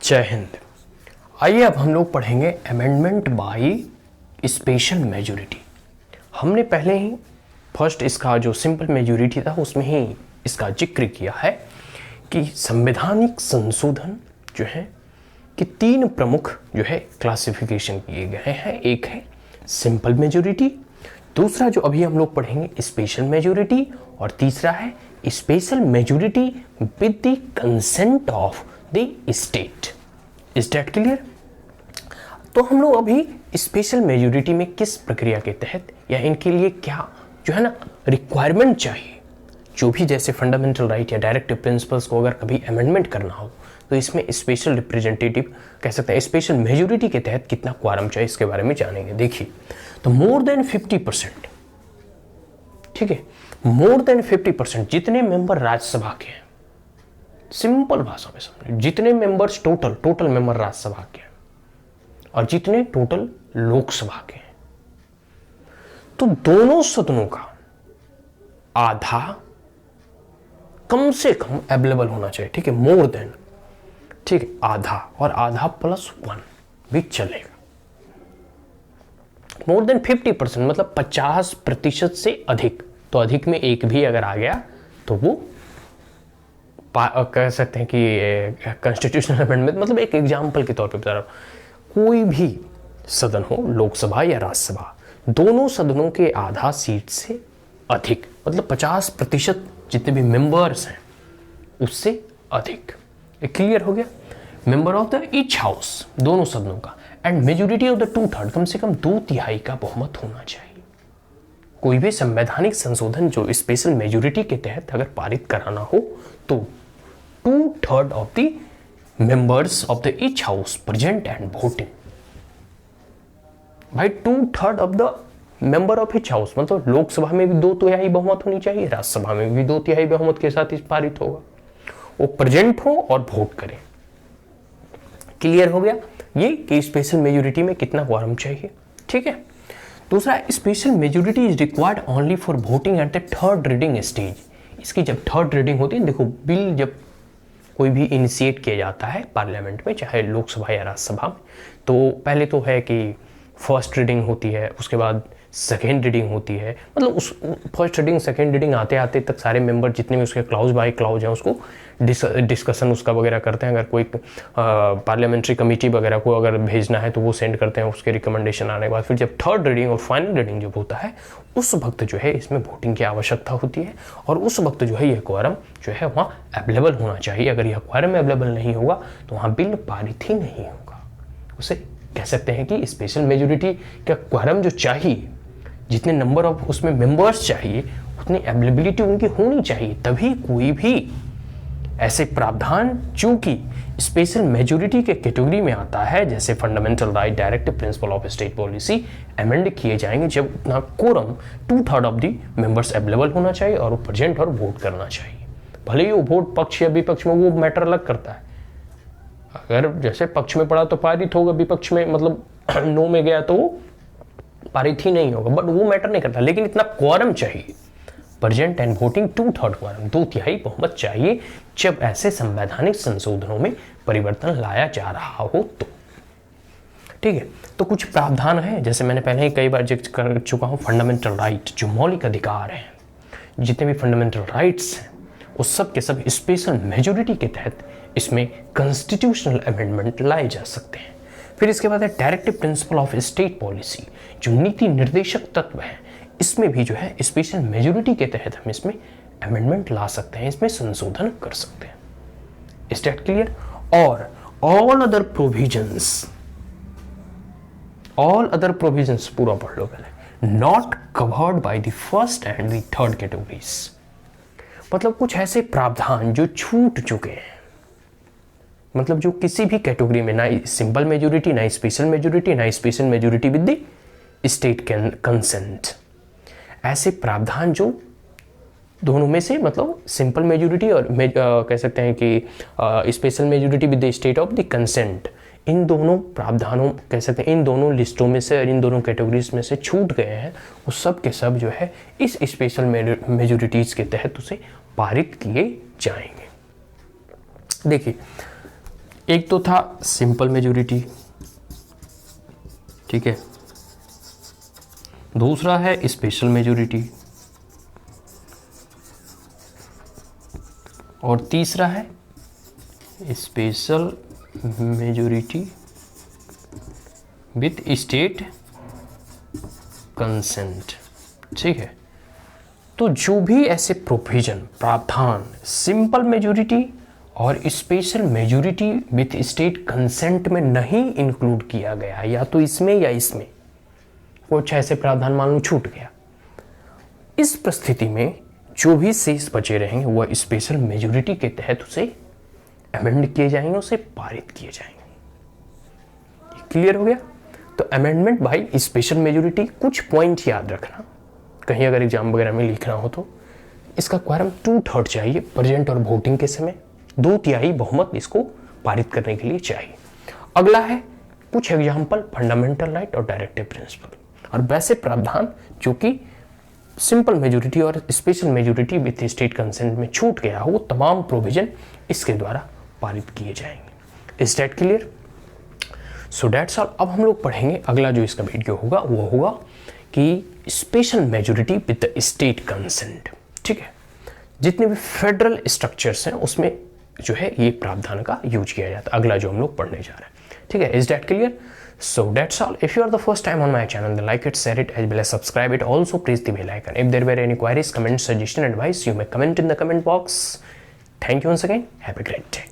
जय हिंद। आइए अब हम लोग पढ़ेंगे अमेंडमेंट बाय स्पेशल मेजोरिटी। हमने पहले ही फर्स्ट इसका जो सिंपल मेजोरिटी था उसमें ही इसका जिक्र किया है कि संवैधानिक संशोधन जो है कि तीन प्रमुख जो है क्लासिफिकेशन किए गए हैं। एक है सिंपल मेजोरिटी, दूसरा जो अभी हम लोग पढ़ेंगे स्पेशल मेजोरिटी, और तीसरा है special majority with the consent of the state. Is that clear? तो हम लोग अभी स्पेशल मेजोरिटी में किस प्रक्रिया के तहत या इनके लिए क्या जो है ना रिक्वायरमेंट चाहिए, जो भी जैसे फंडामेंटल राइट या डायरेक्टिव प्रिंसिपल्स को अगर कभी अमेंडमेंट करना हो तो इसमें स्पेशल रिप्रेजेंटेटिव कह सकते हैं स्पेशल मेजोरिटी के तहत कितना क्वारम चाहिए इसके बारे में जानेंगे। देखिए तो मोर देन 50%, ठीक है, मोर देन 50% जितने मेंबर राज्यसभा के हैं, सिंपल भाषा में समझिए, जितने मेंबर्स टोटल मेंबर राज्यसभा के हैं और जितने टोटल लोकसभा के हैं, तो दोनों सदनों का आधा कम से कम अवेलेबल होना चाहिए। ठीक है, मोर देन, ठीक है, आधा और आधा +1 भी चलेगा। मोर देन 50% मतलब 50% से अधिक, तो अधिक में एक भी अगर आ गया तो वो कह सकते हैं कि कॉन्स्टिट्यूशनल अमेंडमेंट, मतलब एक एग्जाम्पल के तौर पे बता रहा हूं, कोई भी सदन हो, लोकसभा या राज्यसभा, दोनों सदनों के आधा सीट से अधिक, मतलब 50% जितने भी मेंबर्स हैं उससे अधिक। क्लियर हो गया? Member of the each house, दोनों सदनों का, एंड मेजोरिटी ऑफ द 2/3, कम से कम 2/3 का बहुमत होना चाहिए। कोई भी संवैधानिक संशोधन जो स्पेशल मेजोरिटी के तहत अगर पारित कराना हो तो 2/3 of the members of the each house present and voting. भाई 2/3 of the member of each house मतलब लोकसभा में भी 2/3 बहुमत होनी चाहिए, राज्यसभा में भी 2/3 बहुमत के साथ पारित होगा, वो प्रेजेंट हो और वोट करें। क्लियर हो गया ये कि स्पेशल मेजोरिटी में कितना क्वारम चाहिए। ठीक है, दूसरा special majority is required only for voting at the third reading stage. इसकी जब थर्ड रीडिंग होती है, देखो बिल जब कोई भी इनिशिएट किया जाता है पार्लियामेंट में, चाहे लोकसभा या राज्यसभा में, तो पहले तो है कि फर्स्ट रीडिंग होती है, उसके बाद सेकेंड रीडिंग होती है, मतलब उस फर्स्ट रीडिंग सेकेंड रीडिंग आते आते तक सारे मेंबर जितने भी उसके क्लाउज बाय क्लाउज हैं उसको डिस्कशन उसका वगैरह करते हैं। अगर कोई पार्लियामेंट्री कमेटी वगैरह को अगर भेजना है तो वो सेंड करते हैं, उसके रिकमेंडेशन आने के बाद फिर जब थर्ड रीडिंग और फाइनल रीडिंग जब होता है उस वक्त जो है इसमें वोटिंग की आवश्यकता होती है, और उस वक्त जो है यह क्वारम जो है वहाँ अवेलेबल होना चाहिए। अगर यह क्वारम अवेलेबल नहीं होगा तो वहाँ बिल पारित ही नहीं होगा। उसे कह सकते हैं कि स्पेशल मेजोरिटी का क्वारम जो चाहिए, जितने नंबर ऑफ उसमें मेंबर्स चाहिए उतनी अवेलेबिलिटी उनकी होनी चाहिए, तभी कोई भी ऐसे प्रावधान चूंकि स्पेशल मेजोरिटी के कैटेगरी में आता है, जैसे fundamental right, directive principle of state policy, amend किए जाएंगे जब उतना quorum 2/3 of the members available होना चाहिए और वो प्रेजेंट और वोट करना चाहिए। भले ही वो वोट पक्ष या विपक्ष में, वो मैटर अलग करता है। अगर जैसे पक्ष में पड़ा तो पारित होगा, विपक्ष में मतलब नो में गया तो वो पारित ही नहीं होगा, बट वो मैटर नहीं करता। लेकिन इतना क्वारम चाहिए, प्रेजेंट एंड वोटिंग 2/3 क्वारम, 2/3 बहुमत चाहिए जब ऐसे संवैधानिक संशोधनों में परिवर्तन लाया जा रहा हो तो। ठीक है, तो कुछ प्रावधान है, जैसे मैंने पहले ही कई बार जिक्र कर चुका हूं, फंडामेंटल राइट जो मौलिक अधिकार हैं, जितने भी फंडामेंटल राइट्स हैं उस सब के सब स्पेशल मेजोरिटी के तहत इसमें कॉन्स्टिट्यूशनल अमेंडमेंट लाए जा सकते हैं। फिर इसके बाद है directive principle of state policy, जो नीति निर्देशक तत्व है, इसमें भी जो है स्पेशल मेजोरिटी के तहत हम इसमें अमेंडमेंट ला सकते हैं, इसमें संशोधन कर सकते हैं। Is that clear? और ऑल अदर प्रोविजंस पूरा पढ़ लो पहले, not covered by the first and the third categories, मतलब कुछ ऐसे प्रावधान जो छूट चुके हैं, मतलब जो किसी भी कैटेगरी में, ना सिंपल मेजोरिटी, ना स्पेशल मेजोरिटी, ना special majority with the state consent, ऐसे प्रावधान जो दोनों में से, मतलब सिंपल मेजोरिटी और कह सकते हैं कि special majority with the state of the consent, इन दोनों प्रावधानों कह सकते हैं इन दोनों लिस्टों में से और इन दोनों कैटेगरीज में से छूट गए हैं, वो सब के सब जो है इस स्पेशल मेजोरिटीज के तहत उसे पारित किए जाएंगे। देखिए एक तो था सिंपल मेजोरिटी, ठीक है, दूसरा है स्पेशल मेजोरिटी, और तीसरा है special majority with state consent. ठीक है, तो जो भी ऐसे प्रोविजन प्रावधान सिंपल मेजोरिटी और special majority with state consent में नहीं इंक्लूड किया गया, या तो इसमें या इसमें कुछ ऐसे प्रावधान मान लो छूट गया, इस परिस्थिति में जो भी शेष बचे रहेंगे वह स्पेशल मेजोरिटी के तहत उसे अमेंड किए जाएंगे, उसे पारित किए जाएंगे। क्लियर हो गया? तो अमेंडमेंट बाय स्पेशल मेजोरिटी, कुछ पॉइंट याद रखना, कहीं अगर एग्जाम वगैरह में लिखना हो तो इसका क्वारम 2/3 चाहिए प्रेजेंट और वोटिंग के समय, 2/3 बहुमत इसको पारित करने के लिए चाहिए। अगला है कुछ एग्जाम्पल फंडामेंटल राइट और डायरेक्टिव प्रिंसिपल, और वैसे प्रावधान जो कि सिंपल मेजोरिटी और special majority with state consent में छूट गया हो, वो तमाम प्रोविजन इसके द्वारा पारित किए जाएंगे। Is that clear? So that's all. अब हम लोग पढ़ेंगे अगला जो इसका वीडियो होगा वो होगा कि special majority with state consent. ठीक है, जितने भी फेडरल स्ट्रक्चर्स हैं उसमें जो है ये प्रावधान का यूज किया जाता है, अगला जो हम लोग पढ़ने जा रहे हैं। ठीक है, is that clear? So that's all. If you are the first time on my channel, then like it, share it, as well as subscribe it. Also press the bell icon. If there were any queries, comments, suggestion, advice, you may comment in the comment box. Thank you once again. Have a great day.